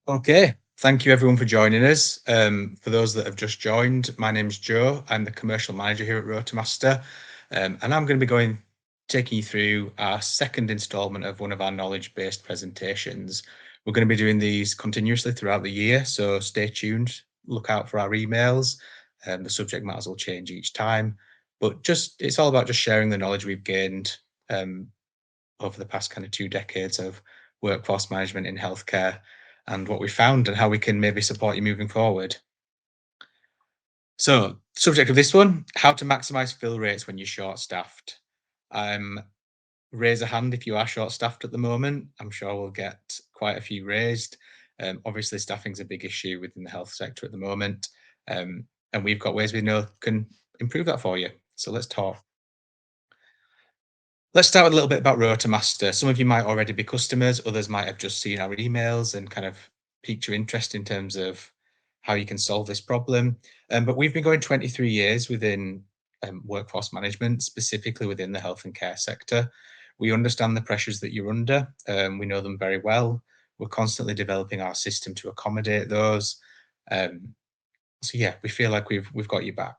Okay, thank you everyone for joining us. For those that have just joined, my name's Joe. I'm the commercial manager here at Rotamaster, and I'm going to be taking you through our second instalment of one of our knowledge-based presentations. We're going to be doing these continuously throughout the year, so stay tuned. Look out for our emails. The subject matters will change each time, but it's all about just sharing the knowledge we've gained over the past kind of 2 decades of workforce management in healthcare and what we found and how we can maybe support you moving forward. So, subject of this one, how to maximize fill rates when you're short staffed. Raise a hand if you are short staffed at the moment. I'm sure we'll get quite a few raised. Obviously, staffing's a big issue within the health sector at the moment. And we've got ways we know can improve that for you. So let's talk. Let's start with a little bit about Rotamaster. Some of you might already be customers, others might have just seen our emails and kind of piqued your interest in terms of how you can solve this problem. But we've been going 23 years within workforce management, specifically within the health and care sector. We understand the pressures that you're under. We know them very well. We're constantly developing our system to accommodate those. So yeah, we feel like we've got you back.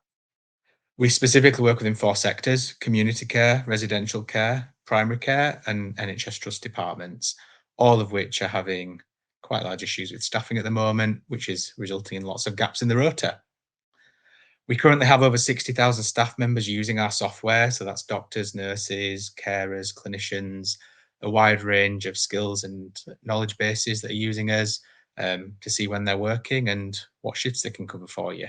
We specifically work within 4 sectors: community care, residential care, primary care, and NHS trust departments, all of which are having quite large issues with staffing at the moment, which is resulting in lots of gaps in the rota. We currently have over 60,000 staff members using our software, so that's doctors, nurses, carers, clinicians, a wide range of skills and knowledge bases that are using us to see when they're working and what shifts they can cover for you.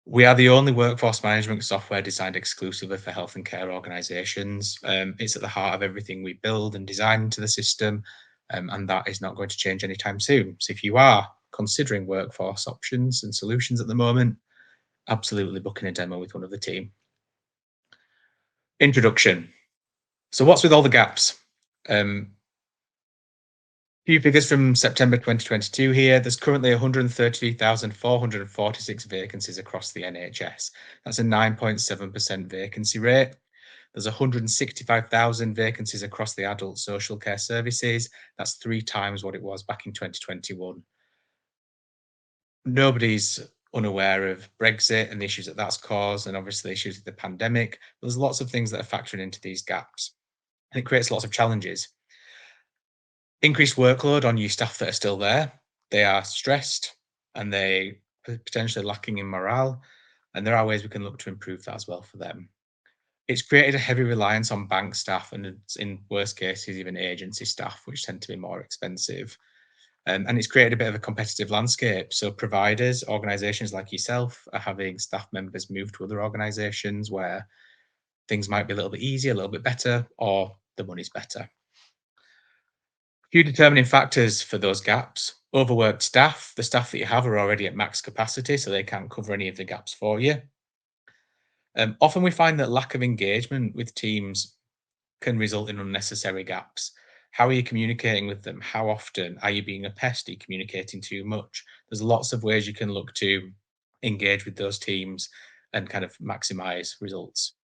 We are the only workforce management software designed exclusively for health and care organisations. It's at the heart of everything we build and design into the system, and that is not going to change anytime soon. So if you are considering workforce options and solutions at the moment, absolutely booking a demo with one of the team. Introduction. So what's with all the gaps? Few figures from September 2022 here. There's currently 133,446 vacancies across the NHS. That's a 9.7% vacancy rate. There's 165,000 vacancies across the adult social care services. That's 3 times what it was back in 2021. Nobody's unaware of Brexit and the issues that that's caused, and obviously issues with the pandemic. There's lots of things that are factoring into these gaps, and it creates lots of challenges. Increased workload on you staff that are still there. They are stressed and they potentially lacking in morale, and there are ways we can look to improve that as well for them. It's created a heavy reliance on bank staff and in worst cases even agency staff, which tend to be more expensive. And it's created a bit of a competitive landscape. So providers, organisations like yourself, are having staff members move to other organisations where things might be a little bit easier, a little bit better, or the money's better. Few determining factors for those gaps: overworked staff. The staff that you have are already at max capacity, so they can't cover any of the gaps for you. Often we find that lack of engagement with teams can result in unnecessary gaps. How are you communicating with them? How often? Are you being a pest? Are you communicating too much? There's lots of ways you can look to engage with those teams and kind of maximize results.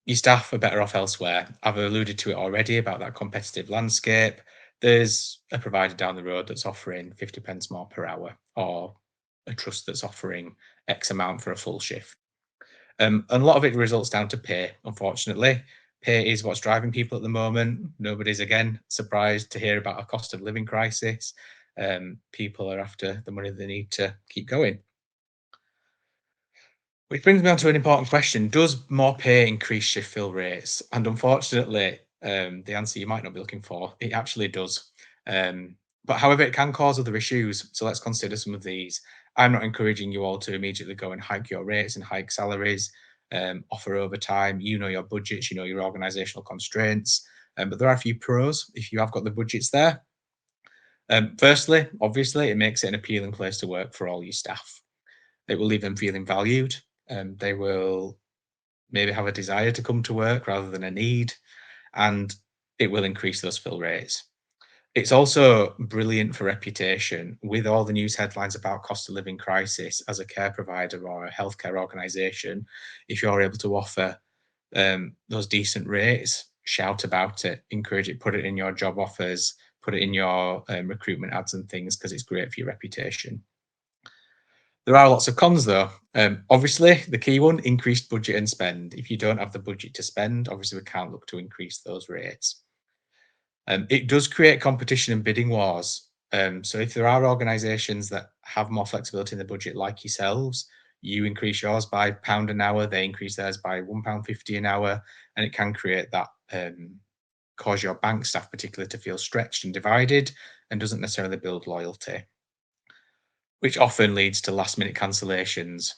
Your staff are better off elsewhere. I've alluded to it already about that competitive landscape. There's a provider down the road that's offering 50 pence more per hour, or a trust that's offering X amount for a full shift. And a lot of it results down to pay, unfortunately. Pay is what's driving people at the moment. Nobody's, again, surprised to hear about a cost of living crisis. People are after the money they need to keep going. Which brings me on to an important question. Does more pay increase shift fill rates? And unfortunately, the answer you might not be looking for, it actually does. But however, it can cause other issues. So let's consider some of these. I'm not encouraging you all to immediately go and hike your rates and hike salaries, offer overtime. You know your budgets, you know your organizational constraints. But there are a few pros if you have got the budgets there. Firstly, obviously, it makes it an appealing place to work for all your staff. It will leave them feeling valued. They will maybe have a desire to come to work rather than a need, and it will increase those fill rates. It's also brilliant for reputation with all the news headlines about cost of living crisis as a care provider or a healthcare organisation. If you're able to offer those decent rates, shout about it, encourage it, put it in your job offers, put it in your recruitment ads and things because it's great for your reputation. There are lots of cons though. Obviously, the key one, increased budget and spend. If you don't have the budget to spend, obviously we can't look to increase those rates. It does create competition and bidding wars. So if there are organisations that have more flexibility in the budget, like yourselves, you increase yours by £1 an hour, they increase theirs by £1.50 an hour, and it can create that cause your bank staff particularly to feel stretched and divided, and doesn't necessarily build loyalty, which often leads to last minute cancellations.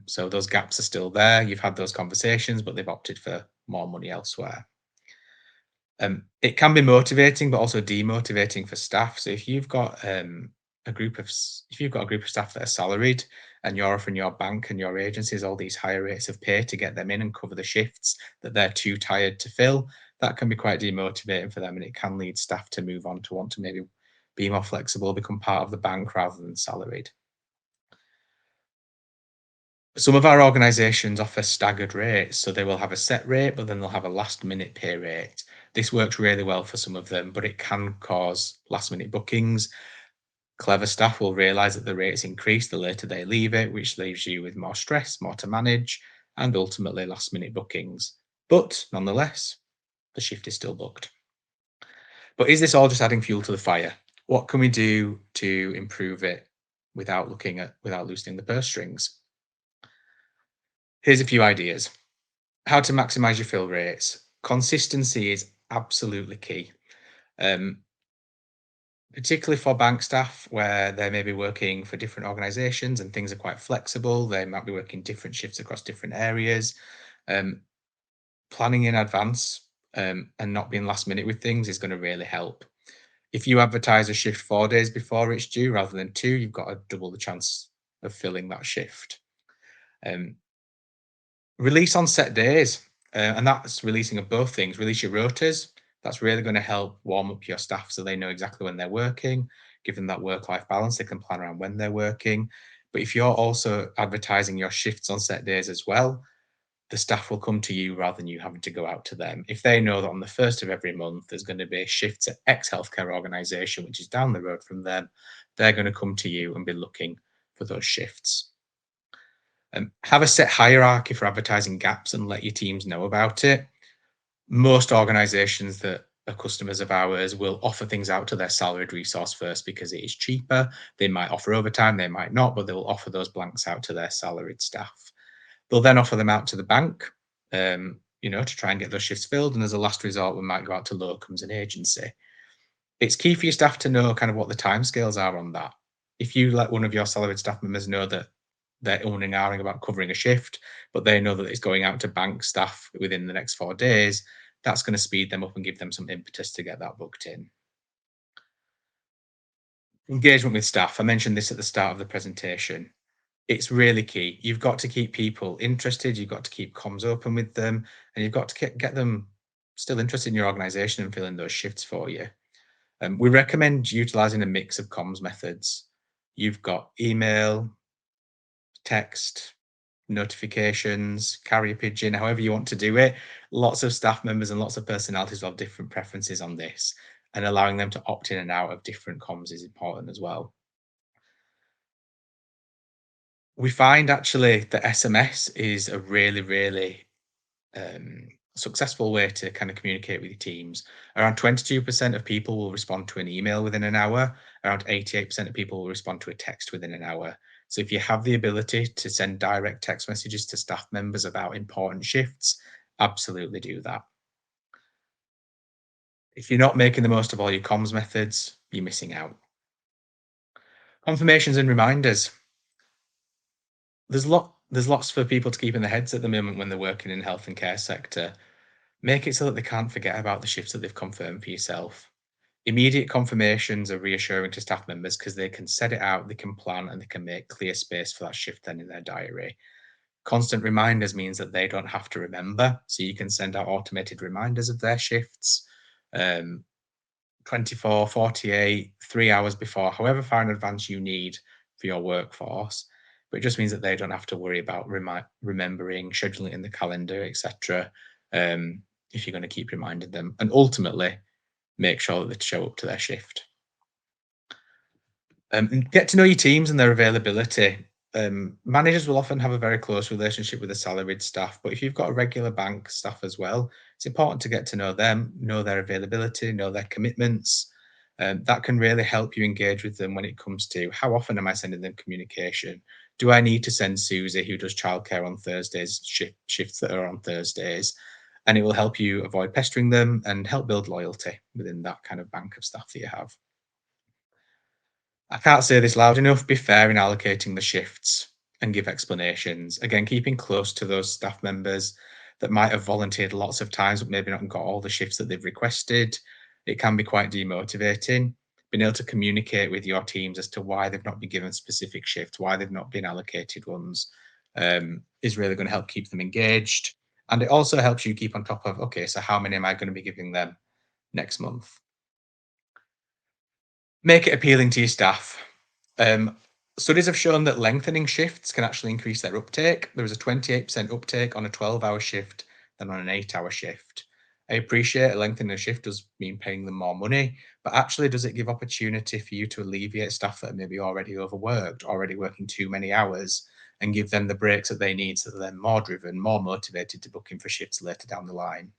So those gaps are still there. You've had those conversations, but they've opted for more money elsewhere. It can be motivating, but also demotivating for staff. So if you've got a group of staff that are salaried, and you're offering your bank and your agencies all these higher rates of pay to get them in and cover the shifts that they're too tired to fill, that can be quite demotivating for them, and it can lead staff to move on to want to maybe be more flexible, become part of the bank rather than salaried. Some of our organisations offer staggered rates, so they will have a set rate, but then they'll have a last minute pay rate. This works really well for some of them, but it can cause last minute bookings. Clever staff will realise that the rates increase the later they leave it, which leaves you with more stress, more to manage, and ultimately last minute bookings. But nonetheless, the shift is still booked. But is this all just adding fuel to the fire? What can we do to improve it without loosening the purse strings? Here's a few ideas. How to maximize your fill rates. Consistency is absolutely key, um, particularly for bank staff where they may be working for different organizations and things are quite flexible. They might be working different shifts across different areas. Um, Planning in advance and not being last minute with things is going to really help. If you advertise a shift 4 days before it's due rather than two, you've got a double the chance of filling that shift. Release on set days, and that's releasing of both things. Release your rotas. That's really going to help warm up your staff so they know exactly when they're working, give them that work-life balance. They can plan around when they're working. But if you're also advertising your shifts on set days as well, the staff will come to you rather than you having to go out to them. If they know that on the first of every month there's going to be shifts at X healthcare organisation, which is down the road from them, they're going to come to you and be looking for those shifts. Have a set hierarchy for advertising gaps and let your teams know about it. Most organizations that are customers of ours will offer things out to their salaried resource first because it is cheaper. They might offer overtime, they might not, but they'll offer those blanks out to their salaried staff. They'll then offer them out to the bank, to try and get those shifts filled. And as a last resort, we might go out to locums and agency. It's key for your staff to know kind of what the timescales are on that. If you let one of your salaried staff members know that they're umming and ahhing about covering a shift, but they know that it's going out to bank staff within the next 4 days, that's going to speed them up and give them some impetus to get that booked in. Engagement with staff. I mentioned this at the start of the presentation. It's really key. You've got to keep people interested. You've got to keep comms open with them, and you've got to get them still interested in your organization and filling those shifts for you. We recommend utilizing a mix of comms methods. You've got email, text, notifications, carrier pigeon, however you want to do it. Lots of staff members and lots of personalities will have different preferences on this, and allowing them to opt in and out of different comms is important as well. We find actually that SMS is a really, really successful way to kind of communicate with your teams. Around 22% of people will respond to an email within an hour. Around 88% of people will respond to a text within an hour. So if you have the ability to send direct text messages to staff members about important shifts, absolutely do that. If you're not making the most of all your comms methods, you're missing out. Confirmations and reminders. There's lots for people to keep in their heads at the moment when they're working in health and care sector. Make it so that they can't forget about the shifts that they've confirmed for yourself. Immediate confirmations are reassuring to staff members because they can set it out, they can plan, and they can make clear space for that shift then in their diary. Constant reminders means that they don't have to remember. So you can send out automated reminders of their shifts 24, 48, 3 hours before, however far in advance you need for your workforce. But it just means that they don't have to worry about remembering, scheduling in the calendar, etc. If you're going to keep reminding them. And ultimately, make sure that they show up to their shift. And get to know your teams and their availability. Managers will often have a very close relationship with the salaried staff, but if you've got a regular bank staff as well, it's important to get to know them, know their availability, know their commitments. That can really help you engage with them when it comes to how often am I sending them communication? Do I need to send Susie, who does childcare on Thursdays, shifts that are on Thursdays? And it will help you avoid pestering them and help build loyalty within that kind of bank of staff that you have. I can't say this loud enough. Be fair in allocating the shifts and give explanations. Again, keeping close to those staff members that might have volunteered lots of times, but maybe not got all the shifts that they've requested. It can be quite demotivating. Being able to communicate with your teams as to why they've not been given specific shifts, why they've not been allocated ones, is really going to help keep them engaged. And it also helps you keep on top of, okay, so how many am I going to be giving them next month? Make it appealing to your staff. Um, Studies have shown that lengthening shifts can actually increase their uptake. There was a 28% uptake on a 12-hour shift than on an 8-hour shift. I appreciate a lengthening a shift does mean paying them more money, but actually, does it give opportunity for you to alleviate staff that are maybe already overworked, already working too many hours, and give them the breaks that they need so that they're more driven, more motivated to book in for shifts later down the line?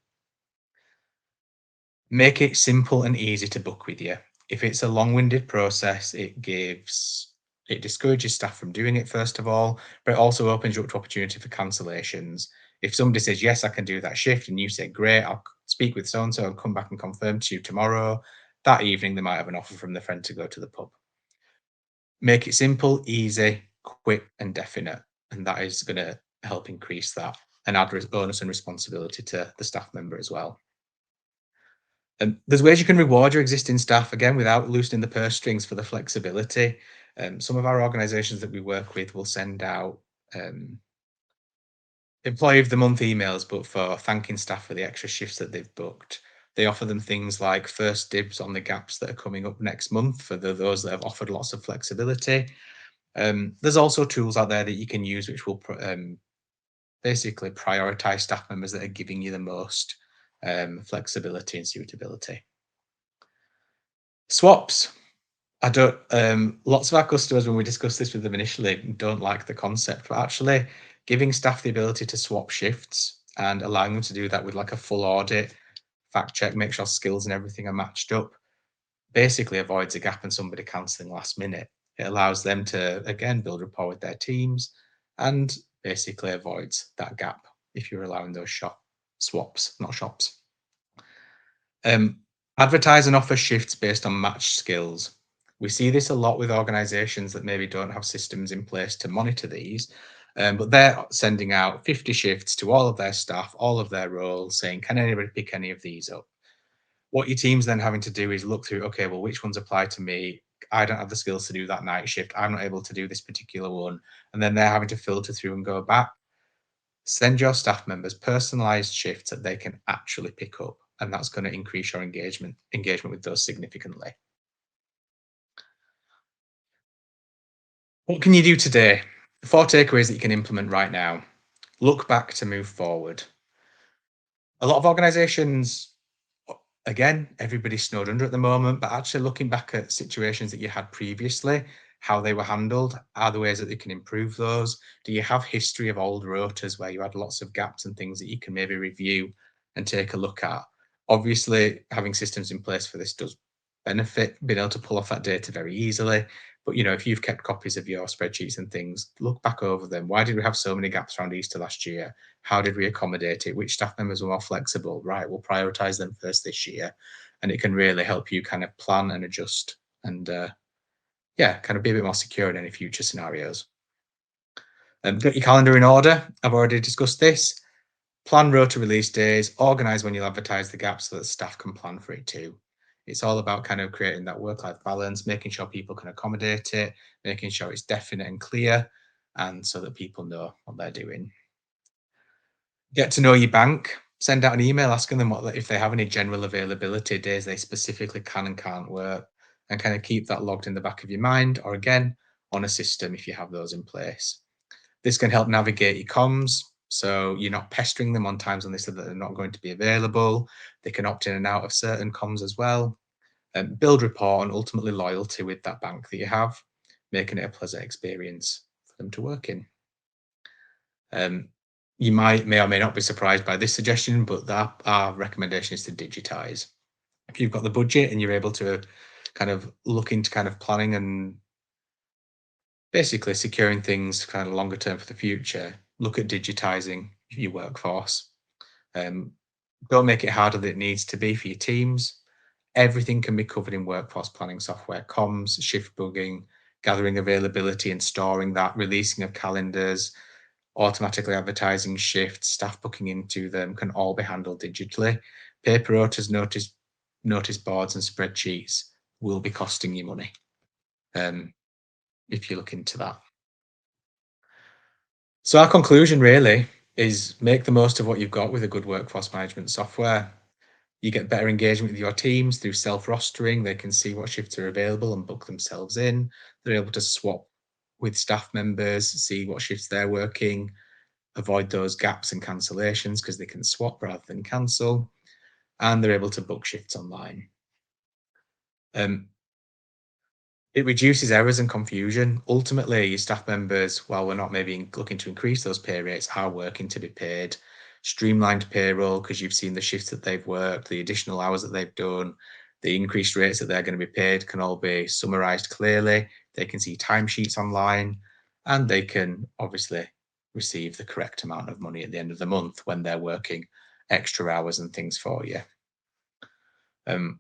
Make it simple and easy to book with you. If it's a long-winded process, it discourages staff from doing it, first of all, but it also opens you up to opportunity for cancellations. If somebody says, yes, I can do that shift, and you say, great, I'll speak with so and so and come back and confirm to you tomorrow, that evening they might have an offer from their friend to go to the pub. Make it simple, easy, quick, and definite. And that is going to help increase that and add onus and responsibility to the staff member as well. There's ways you can reward your existing staff again without loosening the purse strings for the flexibility. Some of our organisations that we work with will send out um, employee of the month emails, but for thanking staff for the extra shifts that they've booked. They offer them things like first dibs on the gaps that are coming up next month for those that have offered lots of flexibility. There's also tools out there that you can use which will basically prioritise staff members that are giving you the most flexibility and suitability. Swaps. I don't. Lots of our customers, when we discuss this with them initially, don't like the concept, but actually giving staff the ability to swap shifts and allowing them to do that with like a full audit, fact check, make sure skills and everything are matched up, basically avoids a gap and somebody cancelling last minute. It allows them to again build rapport with their teams and basically avoids that gap if you're allowing those shop swaps, not shops. Um, Advertise and offer shifts based on matched skills. We see this a lot with organizations that maybe don't have systems in place to monitor these, but they're sending out 50 shifts to all of their staff, all of their roles, saying, can anybody pick any of these up? What your team's then having to do is look through, okay, well, which ones apply to me? I don't have the skills to do that night shift. I'm not able to do this particular one. And then they're having to filter through and go back. Send your staff members personalized shifts that they can actually pick up, and that's going to increase your engagement with those significantly. What can you do today? 4 takeaways that you can implement right now. Look back to move forward. A lot of organizations, again, everybody's snowed under at the moment, but actually looking back at situations that you had previously, how they were handled, are there ways that you can improve those? Do you have history of old rotas where you had lots of gaps and things that you can maybe review and take a look at? Obviously, having systems in place for this does benefit being able to pull off that data very easily. But if you've kept copies of your spreadsheets and things, look back over them. Why did we have so many gaps around Easter last year? How did we accommodate it? Which staff members were more flexible? Right, we'll prioritize them first this year. And it can really help you kind of plan and adjust and, yeah, kind of be a bit more secure in any future scenarios. Get your calendar in order. I've already discussed this. Plan rota release days, organize when you'll advertise the gaps so that staff can plan for it too. It's all about kind of creating that work-life balance, making sure people can accommodate it, making sure it's definite and clear, and so that people know what they're doing. Get to know your bank. Send out an email asking them what if they have any general availability days they specifically can and can't work, and kind of keep that logged in the back of your mind, or again on a system if you have those in place. This can help navigate your comms. So you're not pestering them on times when they said that they're not going to be available. They can opt in and out of certain comms as well. Build rapport and ultimately loyalty with that bank that you have, making it a pleasant experience for them to work in. Um, you may or may not be surprised by this suggestion, but that our recommendation is to digitize. If you've got the budget and you're able to kind of look into kind of planning and basically securing things kind of longer term for the future, look at digitizing your workforce. Um, don't make it harder than it needs to be for your teams. Everything can be covered in workforce planning software, comms, shift bugging, gathering availability and storing that, releasing of calendars, automatically advertising shifts, staff booking into them can all be handled digitally. Paper rotas, notice boards, and spreadsheets will be costing you money if you look into that. So our conclusion really is make the most of what you've got with a good workforce management software. You get better engagement with your teams through self-rostering. They can see what shifts are available and book themselves in. They're able to swap with staff members, see what shifts they're working, avoid those gaps and cancellations because they can swap rather than cancel, and they're able to book shifts online. Um, It reduces errors and confusion. Ultimately, your staff members, while we're not maybe looking to increase those pay rates, are working to be paid. Streamlined payroll because you've seen the shifts that they've worked, the additional hours that they've done, the increased rates that they're going to be paid can all be summarized clearly. They can see timesheets online and they can obviously receive the correct amount of money at the end of the month when they're working extra hours and things for you.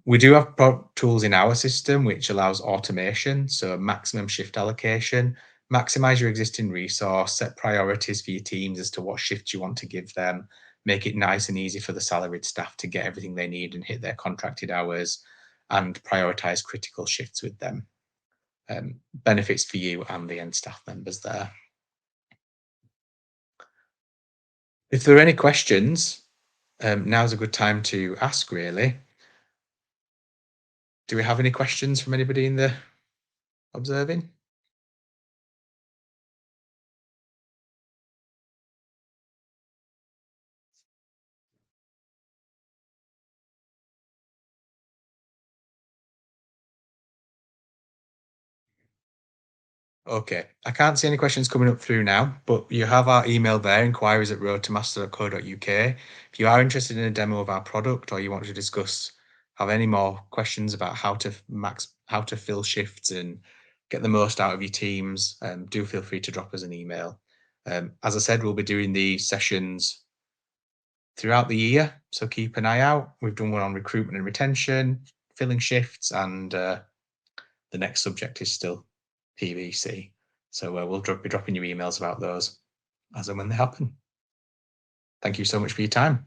We do have tools in our system which allows automation, so maximum shift allocation, maximize your existing resource, set priorities for your teams as to what shifts you want to give them, make it nice and easy for the salaried staff to get everything they need and hit their contracted hours, and prioritize critical shifts with them. Benefits for you and the end staff members there. If there are any questions, now's a good time to ask, really. Do we have any questions from anybody in the observing? Okay, I can't see any questions coming up through now, but you have our email there, inquiries@roadtomaster.co.uk. If you are interested in a demo of our product or you want to discuss, have any more questions about how to fill shifts and get the most out of your teams, do feel free to drop us an email. As I said, we'll be doing these sessions throughout the year, so keep an eye out. We've done one on recruitment and retention, filling shifts, and the next subject is still PVC. So we'll be dropping you emails about those as and when they happen. Thank you so much for your time.